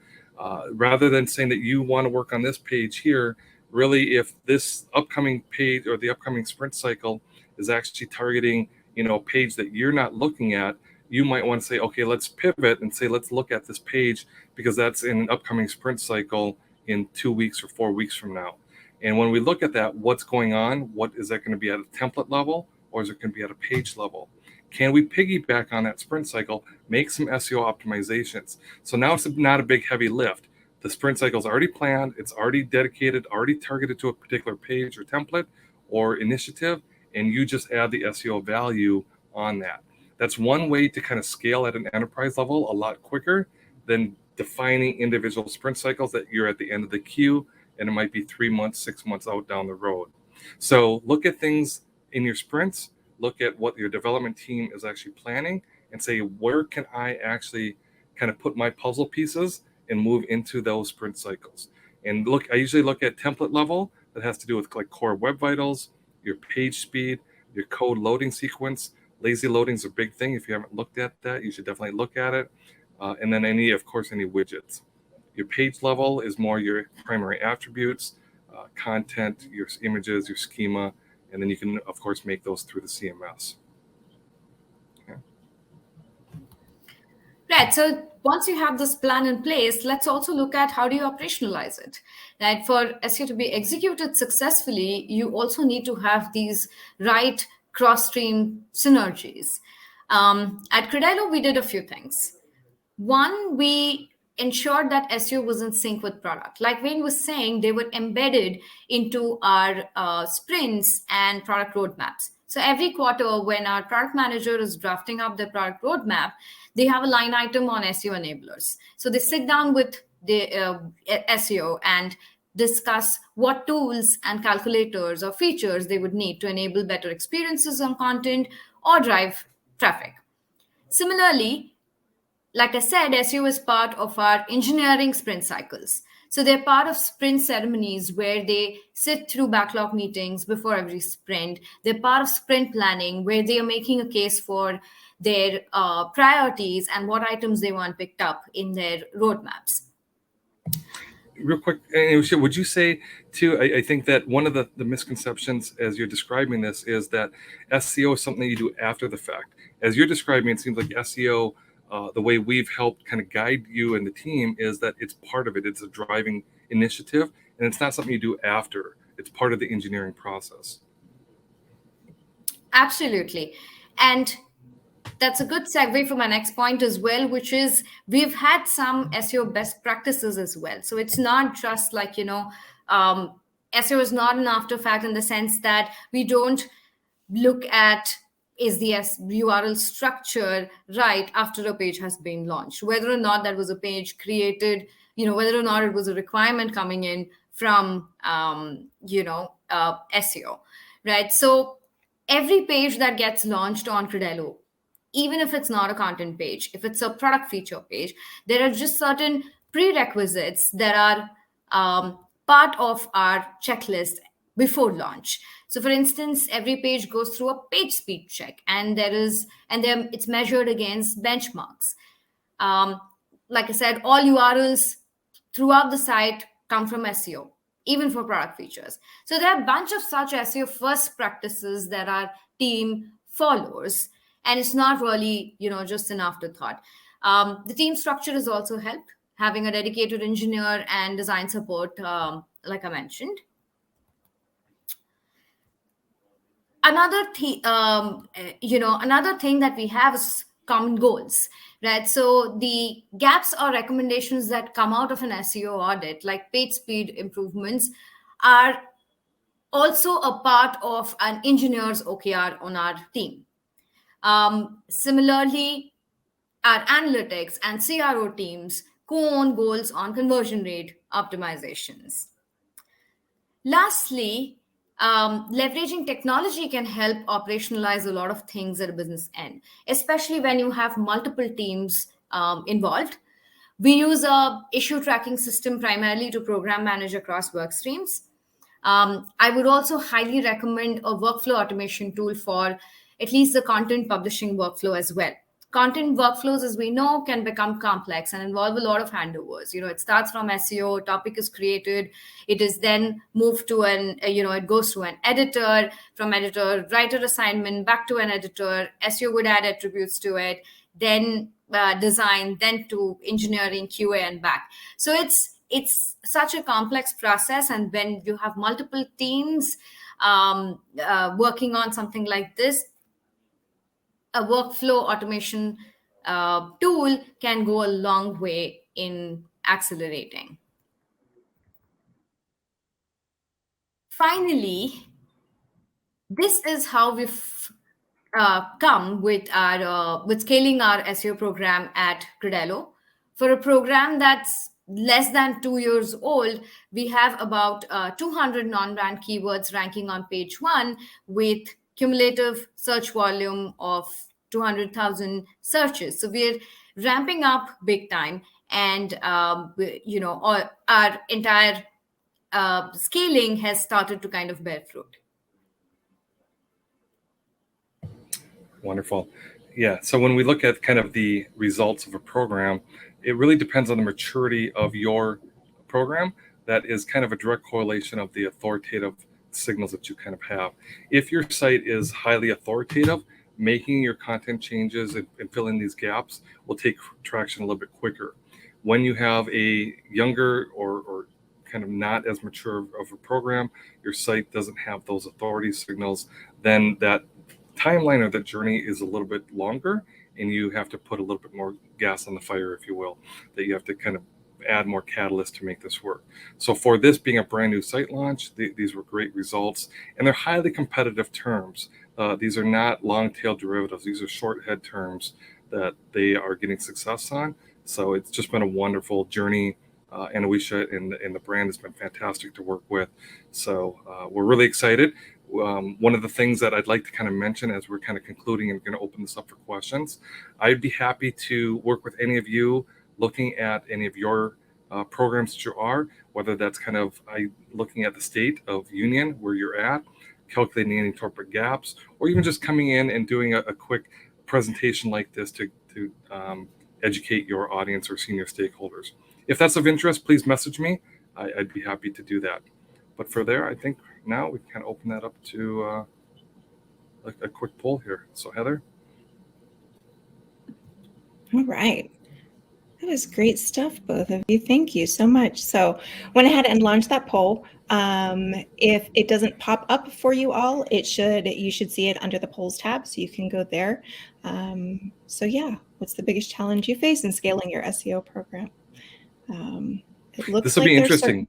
S2: rather than saying that you want to work on this page here. Really, if this upcoming page or the upcoming sprint cycle is actually targeting, a page that you're not looking at, you might want to say, okay, let's pivot and say, let's look at this page because that's in an upcoming sprint cycle in 2 weeks or 4 weeks from now. And when we look at that, what's going on? What is that going to be at a template level, or is it going to be at a page level? Can we piggyback on that sprint cycle, make some SEO optimizations? So now it's not a big heavy lift. The sprint cycle is already planned, it's already dedicated, already targeted to a particular page or template or initiative, and you just add the SEO value on that. That's one way to kind of scale at an enterprise level a lot quicker than defining individual sprint cycles that you're at the end of the queue, and it might be 3 months, 6 months out down the road. So look at things in your sprints, look at what your development team is actually planning, and say, where can I actually kind of put my puzzle pieces and move into those sprint cycles? And I usually look at template level that has to do with like core web vitals, your page speed, your code loading sequence. Lazy loading is a big thing. If you haven't looked at that, you should definitely look at it. And then any widgets. Your page level is more your primary attributes, content, your images, your schema, and then you can, of course, make those through the CMS. Okay.
S3: Right. So once you have this plan in place, let's also look at how do you operationalize it. Right. For SEO to be executed successfully, you also need to have these right cross-stream synergies. At Credello, we did a few things. One, we ensured that SEO was in sync with product. Like Wayne was saying, they were embedded into our sprints and product roadmaps. So every quarter, when our product manager is drafting up the product roadmap, they have a line item on SEO enablers. So they sit down with the SEO and discuss what tools and calculators or features they would need to enable better experiences on content or drive traffic. Similarly, like I said, SEO is part of our engineering sprint cycles. So they're part of sprint ceremonies where they sit through backlog meetings before every sprint. They're part of sprint planning where they are making a case for their priorities and what items they want picked up in their roadmaps.
S2: Real quick, would you say too, I think that one of the misconceptions as you're describing this is that SEO is something that you do after the fact. As you're describing, it seems like SEO, the way we've helped kind of guide you and the team is that it's part of it. It's a driving initiative, and it's not something you do after. It's part of the engineering process.
S3: Absolutely. And that's a good segue for my next point as well, which is we've had some SEO best practices as well. So it's not just like, SEO is not an after fact in the sense that we don't look at is the URL structure right after a page has been launched, whether or not that was a page created, whether or not it was a requirement coming in from, SEO, right? So every page that gets launched on Credello, even if it's not a content page, if it's a product feature page, there are just certain prerequisites that are part of our checklist before launch. So for instance, every page goes through a page speed check, and then it's measured against benchmarks. Like I said, all URLs throughout the site come from SEO, even for product features. So there are a bunch of such SEO first practices that our team follows, and it's not really, just an afterthought. The team structure has also helped, having a dedicated engineer and design support, like I mentioned. Another thing that we have is common goals, right? So the gaps or recommendations that come out of an SEO audit, like page speed improvements, are also a part of an engineer's OKR on our team. Similarly, our analytics and CRO teams co-own goals on conversion rate optimizations. Lastly, leveraging technology can help operationalize a lot of things at a business end, especially when you have multiple teams involved. We use a issue tracking system primarily to program manage across work streams. I would also highly recommend a workflow automation tool for at least the content publishing workflow as well. Content workflows, as we know, can become complex and involve a lot of handovers. It starts from SEO, topic is created, it is then moved to it goes to an editor, from editor, writer assignment, back to an editor, SEO would add attributes to it, then design, then to engineering, QA, and back. So it's such a complex process, and when you have multiple teams working on something like this, a workflow automation tool can go a long way in accelerating. Finally, this is how we've come with our with scaling our SEO program at Credello. For a program that's less than 2 years old, we have about 200 non-brand keywords ranking on page 1 with cumulative search volume of 200,000 searches. So we're ramping up big time, and our entire scaling has started to kind of bear fruit.
S2: Wonderful. Yeah. So when we look at kind of the results of a program, it really depends on the maturity of your program. That is kind of a direct correlation of the authoritative signals that you kind of have. If your site is highly authoritative, making your content changes and filling these gaps will take traction a little bit quicker. When you have a younger or kind of not as mature of a program, your site doesn't have those authority signals, then that timeline of that journey is a little bit longer, and you have to put a little bit more gas on the fire, if you will, that you have to kind of add more catalyst to make this work. So for this being a brand new site launch, these were great results, and they're highly competitive terms. These are not long tail derivatives. These are short head terms that they are getting success on. So it's just been a wonderful journey. And Awisha and the brand has been fantastic to work with. So we're really excited. One of the things that I'd like to kind of mention as we're kind of concluding and going to open this up for questions, I'd be happy to work with any of you looking at any of your programs that you are, whether that's kind of looking at the state of union where you're at, calculating any interpret gaps, or even just coming in and doing a quick presentation like this to educate your audience or senior stakeholders. If that's of interest, please message me. I'd be happy to do that. But for there, I think now we can kind of open that up to a quick poll here. So Heather.
S1: All right. That is great stuff, both of you. Thank you so much. So went ahead and launched that poll. If it doesn't pop up for you all, you should see it under the polls tab, so you can go there. So yeah, what's the biggest challenge you face in scaling your SEO program? It looks
S2: This will
S1: like
S2: be interesting.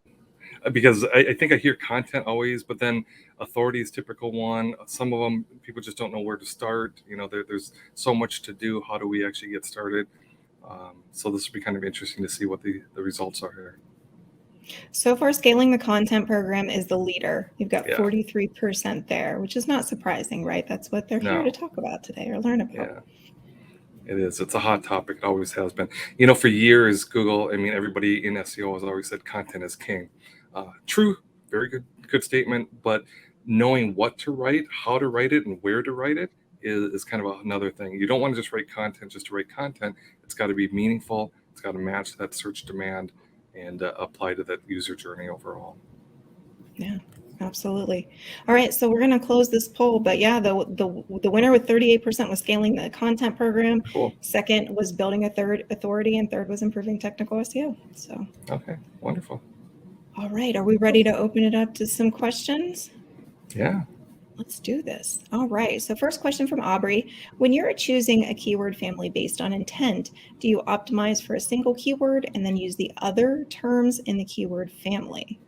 S2: because I think I hear content always, but then authority is typical one. Some of them, people just don't know where to start. There's so much to do. How do we actually get started? So this will be kind of interesting to see what the results are here.
S1: So far, scaling the content program is the leader. You've got
S2: Yeah.
S1: 43% there, which is not surprising, right? That's what they're here to talk about today or learn about.
S2: Yeah. It is. It's a hot topic. It always has been. For years, Google, everybody in SEO has always said content is king. True, very good statement. But knowing what to write, how to write it, and where to write it is kind of another thing. You don't want to just write content just to write content. It's got to be meaningful. It's got to match that search demand and apply to that user journey overall.
S1: Yeah. Absolutely. All right, so we're going to close this poll, but yeah, the winner with 38% was scaling the content program.
S2: Cool.
S1: Second was building a third authority, and third was improving technical SEO. So.
S2: Okay, wonderful.
S1: All right, are we ready to open it up to some questions?
S2: Yeah.
S1: Let's do this. All right, so first question from Aubrey. When you're choosing a keyword family based on intent, do you optimize for a single keyword and then use the other terms in the keyword family?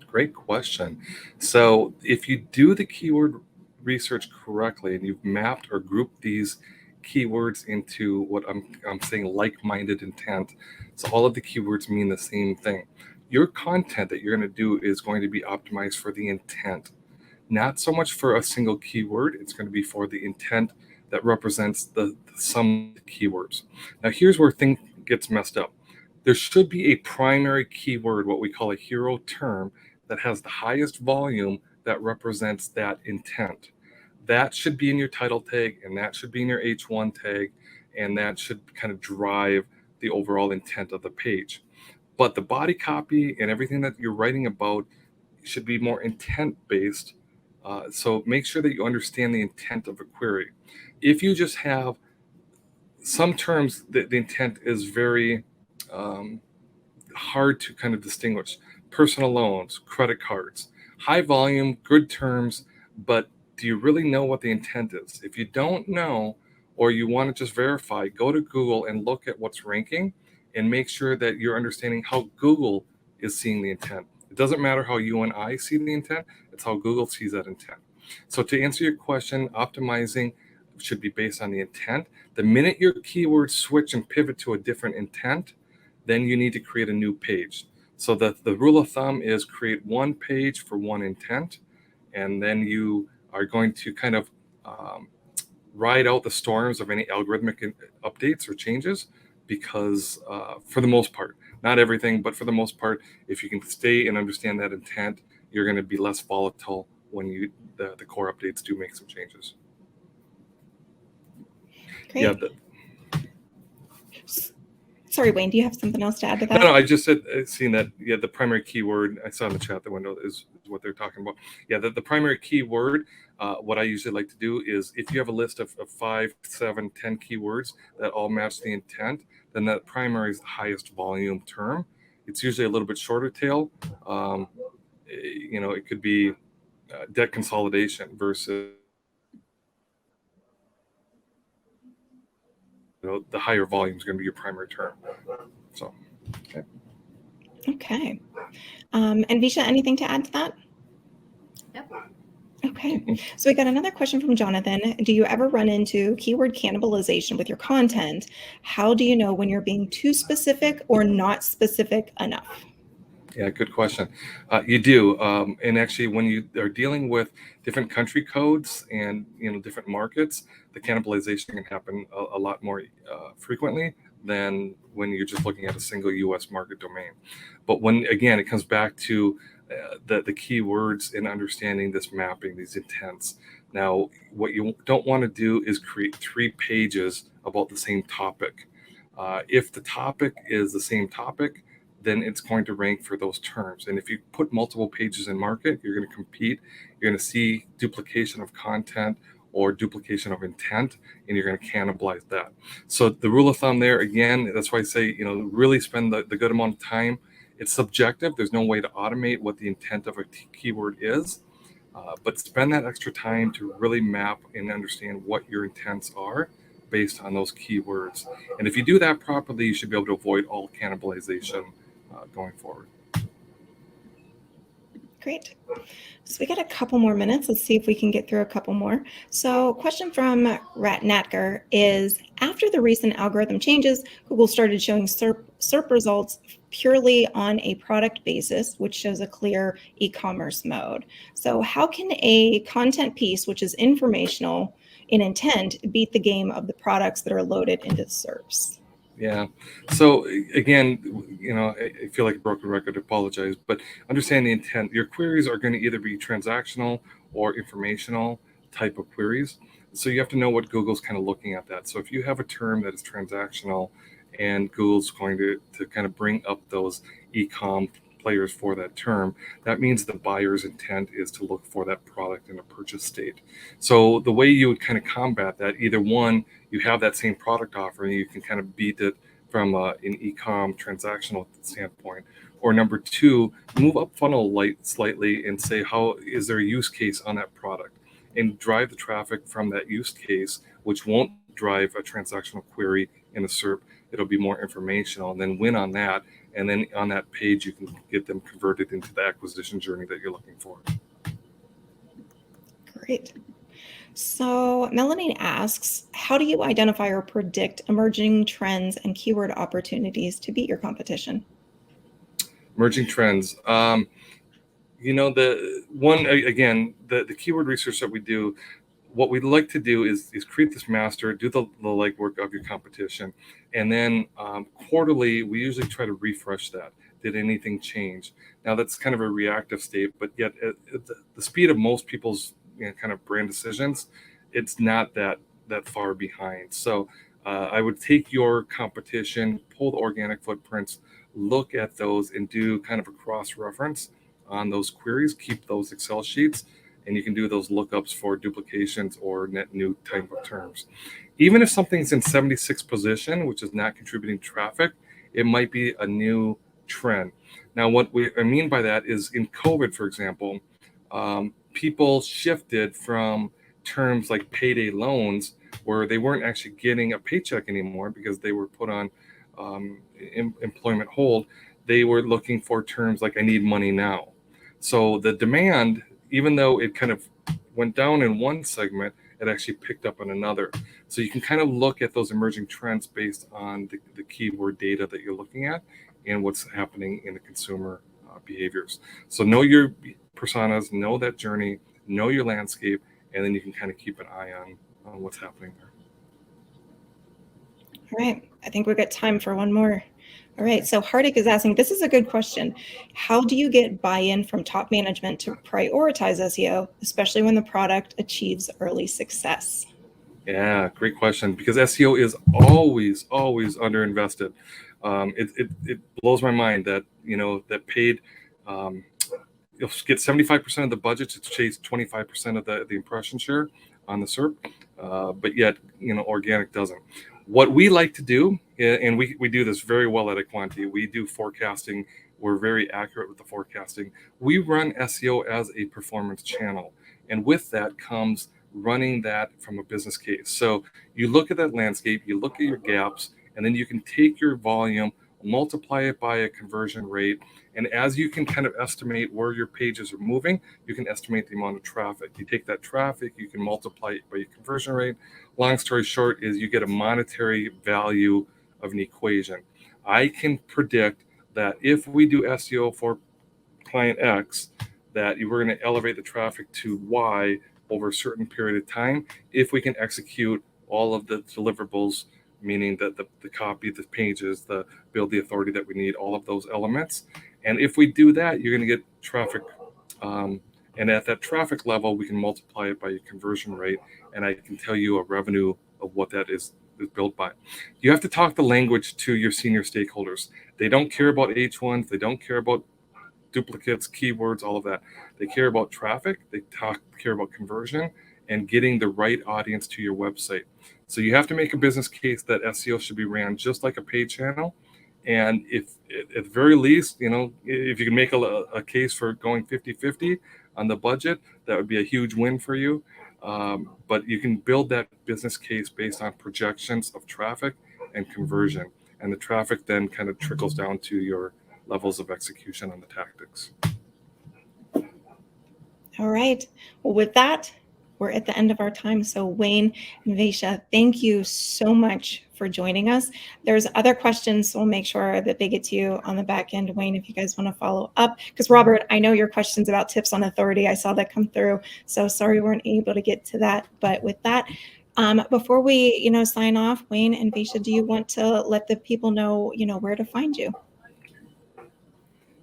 S2: Great question. So if you do the keyword research correctly and you've mapped or grouped these keywords into what I'm saying like-minded intent, so all of the keywords mean the same thing. Your content that you're going to do is going to be optimized for the intent, not so much for a single keyword. It's going to be for the intent that represents the sum of the keywords. Now here's where things gets messed up. There should be a primary keyword, what we call a hero term, that has the highest volume that represents that intent. That should be in your title tag, and that should be in your H1 tag, and that should kind of drive the overall intent of the page. But the body copy and everything that you're writing about should be more intent-based. So make sure that you understand the intent of a query. If you just have some terms, the intent is very hard to kind of distinguish. Personal loans, credit cards, high volume, good terms, but do you really know what the intent is? If you don't know, or you want to just verify, go to Google and look at what's ranking and make sure that you're understanding how Google is seeing the intent. It doesn't matter how you and I see the intent, it's how Google sees that intent. So to answer your question, optimizing should be based on the intent. The minute your keywords switch and pivot to a different intent, then you need to create a new page. So that the rule of thumb is create one page for one intent, and then you are going to kind of ride out the storms of any algorithmic updates or changes, because for the most part, not everything, but for the most part, if you can stay and understand that intent, you're going to be less volatile when the core updates do make some changes.
S1: Great.
S2: Yeah.
S1: Sorry, Wayne, do you have something else to add to that?
S2: No, I just said, seeing that, yeah, the primary keyword, I saw in the chat, the window is what they're talking about. Yeah, the primary keyword, what I usually like to do is if you have a list of 5, 7, 10 keywords that all match the intent, then that primary is the highest volume term. It's usually a little bit shorter tail. It could be debt consolidation versus the higher volume is going to be your primary term. So, okay.
S1: Okay. And Visha, anything to add to that?
S3: Yep.
S1: Okay. So we got another question from Jonathan. Do you ever run into keyword cannibalization with your content? How do you know when you're being too specific or not specific enough?
S2: Yeah, good question. You do. And actually, when you are dealing with different country codes and different markets, the cannibalization can happen a lot more frequently than when you're just looking at a single U.S. market domain. But when, again, it comes back to the keywords and understanding this mapping, these intents. Now, what you don't want to do is create 3 pages about the same topic. If the topic is the same topic, then it's going to rank for those terms. And if you put multiple pages in market, you're going to compete. You're going to see duplication of content or duplication of intent, and you're going to cannibalize that. So the rule of thumb there, again, that's why I say, really spend the good amount of time. It's subjective. There's no way to automate what the intent of a keyword is, but spend that extra time to really map and understand what your intents are based on those keywords. And if you do that properly, you should be able to avoid all cannibalization going forward.
S1: Great. So we got a couple more minutes. Let's see if we can get through a couple more. So question from Natker is, after the recent algorithm changes, Google started showing SERP results purely on a product basis, which shows a clear e-commerce mode. So how can a content piece, which is informational in intent, beat the game of the products that are loaded into the SERPs?
S2: Yeah. So again, I feel like a broken record. I apologize, but understand the intent. Your queries are going to either be transactional or informational type of queries. So you have to know what Google's kind of looking at that. So if you have a term that is transactional and Google's going to kind of bring up those e-com players for that term, that means the buyer's intent is to look for that product in a purchase state. So the way you would kind of combat that, either one, you have that same product offering, you can kind of beat it from an e-com transactional standpoint. Or number two, move up funnel slightly and say, how is there a use case on that product? And drive the traffic from that use case, which won't drive a transactional query in a SERP. It'll be more informational, and then win on that. And then on that page, you can get them converted into the acquisition journey that you're looking for.
S1: Great. So Melanie asks, how do you identify or predict emerging trends and keyword opportunities to beat your competition?
S2: Emerging trends. The one, again, the keyword research that we do, what we'd like to do is create this master, do the legwork of your competition. And then quarterly, we usually try to refresh that. Did anything change? Now that's kind of a reactive state, but yet at the speed of most people's kind of brand decisions, it's not that far behind. So I would take your competition, pull the organic footprints, look at those, and do kind of a cross-reference on those queries. Keep those Excel sheets, and you can do those lookups for duplications or net new type of terms. Even if something's in 76th position, which is not contributing traffic, it might be a new trend. Now, what I mean by that is in COVID, for example, people shifted from terms like payday loans, where they weren't actually getting a paycheck anymore because they were put on employment hold. They were looking for terms like I need money now. So the demand, even though it kind of went down in one segment, it actually picked up in another. So you can kind of look at those emerging trends based on the keyword data that you're looking at and what's happening in the consumer behaviors. So know your personas, know that journey, know your landscape, and then you can kind of keep an eye on what's happening there.
S1: All right, I think we've got time for one more. All right, so Hardik is asking, this is a good question. How do you get buy-in from top management to prioritize SEO, especially when the product achieves early success?
S2: Yeah, great question, because SEO is always underinvested. It blows my mind that that paid you'll get 75% of the budget to chase 25% of the impression share on the SERP, but yet organic doesn't. What we like to do, and we do this very well at Aquanti, we do forecasting. We're very accurate with the forecasting. We run SEO as a performance channel, and with that comes running that from a business case. So you look at that landscape, you look at your gaps, and then you can take your volume, multiply it by a conversion rate. And as you can kind of estimate where your pages are moving, you can estimate the amount of traffic. You take that traffic, you can multiply it by your conversion rate. Long story short is you get a monetary value of an equation. I can predict that if we do SEO for client X, that we're going to elevate the traffic to Y over a certain period of time if we can execute all of the deliverables, meaning that the copy, the pages, the build the authority that we need, all of those elements. And if we do that, you're going to get traffic. And at that traffic level, we can multiply it by your conversion rate. And I can tell you a revenue of what that is built by. You have to talk the language to your senior stakeholders. They don't care about H1s. They don't care about duplicates, keywords, all of that. They care about traffic. They care about conversion and getting the right audience to your website. So you have to make a business case that SEO should be ran just like a paid channel. And if at the very least, if you can make a case for going 50-50 on the budget, that would be a huge win for you. But you can build that business case based on projections of traffic and conversion. And the traffic then kind of trickles down to your levels of execution on the tactics.
S1: All right. Well, with that, we're at the end of our time. So Wayne and Vaisha, thank you so much for joining us. There's other questions, so we'll make sure that they get to you on the back end. Wayne, if you guys want to follow up, because Robert, I know your questions about tips on authority, I saw that come through. So sorry we weren't able to get to that. But with that, before we, sign off, Wayne and Vaisha, do you want to let the people know, where to find you?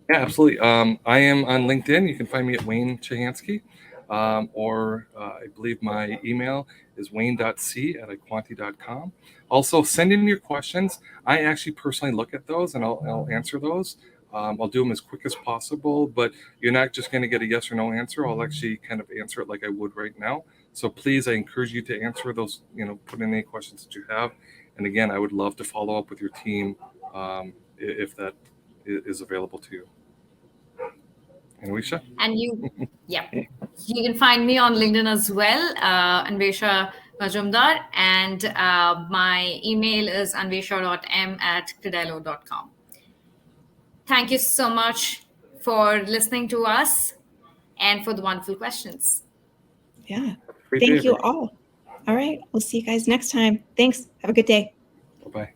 S2: Yeah, absolutely. I am on LinkedIn. You can find me at Wayne Chahansky, or I believe my email is wayne.c@iquanti.com. Also, send in your questions. I actually personally look at those and I'll answer those. I'll do them as quick as possible, but you're not just going to get a yes or no answer. I'll actually kind of answer it like I would right now. So please, I encourage you to answer those, put in any questions that you have. And again, I would love to follow up with your team if that is available to you. Anvisha?
S3: And you can find me on LinkedIn as well, Anvesha Majumdar, and my email is anvesha.m@credello.com. Thank you so much for listening to us and for the wonderful questions.
S1: Yeah. Thank you all. All right. We'll see you guys next time. Thanks. Have a good day.
S2: Bye-bye.